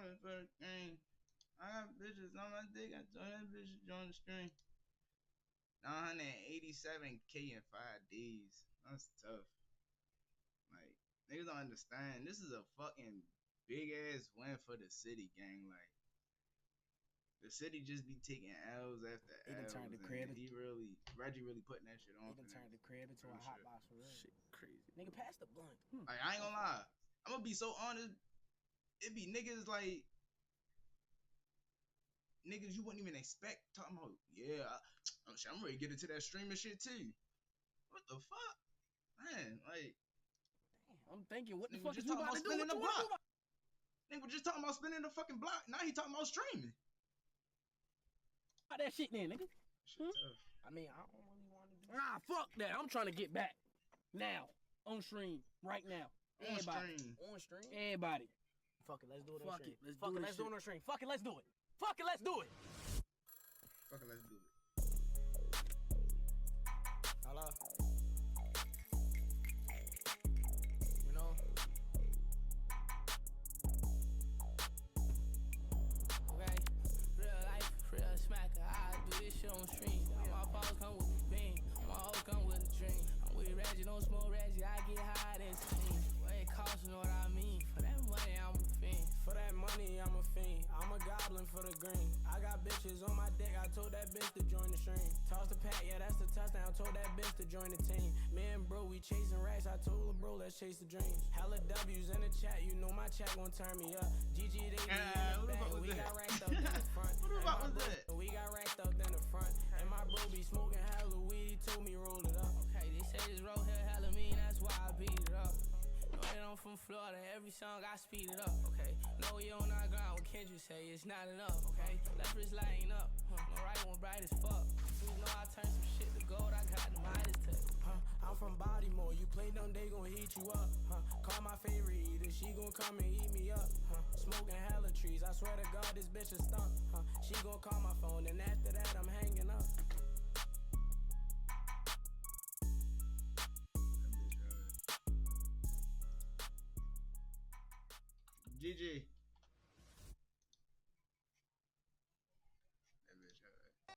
coming for the game. I got bitches on my dick. I told that bitch to join the stream. 987K in 5 days. That's tough. Like, niggas don't understand. This is a fucking big ass win for the city, gang. Like, the city just be taking L's after L's. Turned the crib. Reggie really putting that shit on. He done turned the crib into a hot box for real. Shit crazy. Nigga, pass the blunt. Like, I ain't gonna lie. I'm gonna be so honest. It be niggas like niggas you wouldn't even expect talking about. Yeah, I'm ready to get into that streaming shit too. What the fuck, man? Like, I'm thinking, what the nigga fuck is just you talking about about to do? spinning the block? Nigga just talking about spinning the fucking block. Now he talking about streaming. How that shit then, nigga? Shit tough. I mean, I don't really want to do. Nah, fuck that. I'm trying to get back now on stream right now. On stream. On stream. Everybody. Fuck it, let's do it on stream. Fuck it, let's do it on stream. Fuck it, let's do it. Fuck it, let's do it. Fuck it, let's do it. Hello. You know. Okay. Real life, real smacker. I do this shit on stream. My foes come with a beam. My hoes come with a dream. I'm with Reggie, don't smoke Reggie. I get high than steam. What it costs, you know what I mean? For that money, I'm a fiend. For that money, I'm a fiend. I'm a goblin for the green. I got bitches on my dick. I told that bitch to join the stream. Toss the pack, yeah, that's the touchdown. Told that bitch to join the team. Me and bro, we chasing racks. I told her, bro, let's chase the dreams. Hella W's in the chat. You know my chat gon' turn me up. GG, they be in the back. We got racked up in the front. What the fuck was that? We got racked up in the front. And my bro be smoking hella weed. He told me roll it up. Okay, they say this roll here hella mean. That's why I beat it up. I'm from Florida, every song I speed it up, okay? No, you on our ground, what can you say? It's not enough, okay? Left wrist lighting up, no right one bright as fuck. You know I turn some shit to gold, I got the Midas touch. I'm from Baltimore, you play them, they gon' heat you up. Call my favorite eater, she gon' come and eat me up. Smoking hella trees, I swear to God, this bitch is stunk. She gon' call my phone, and after that, I'm hanging up. GG.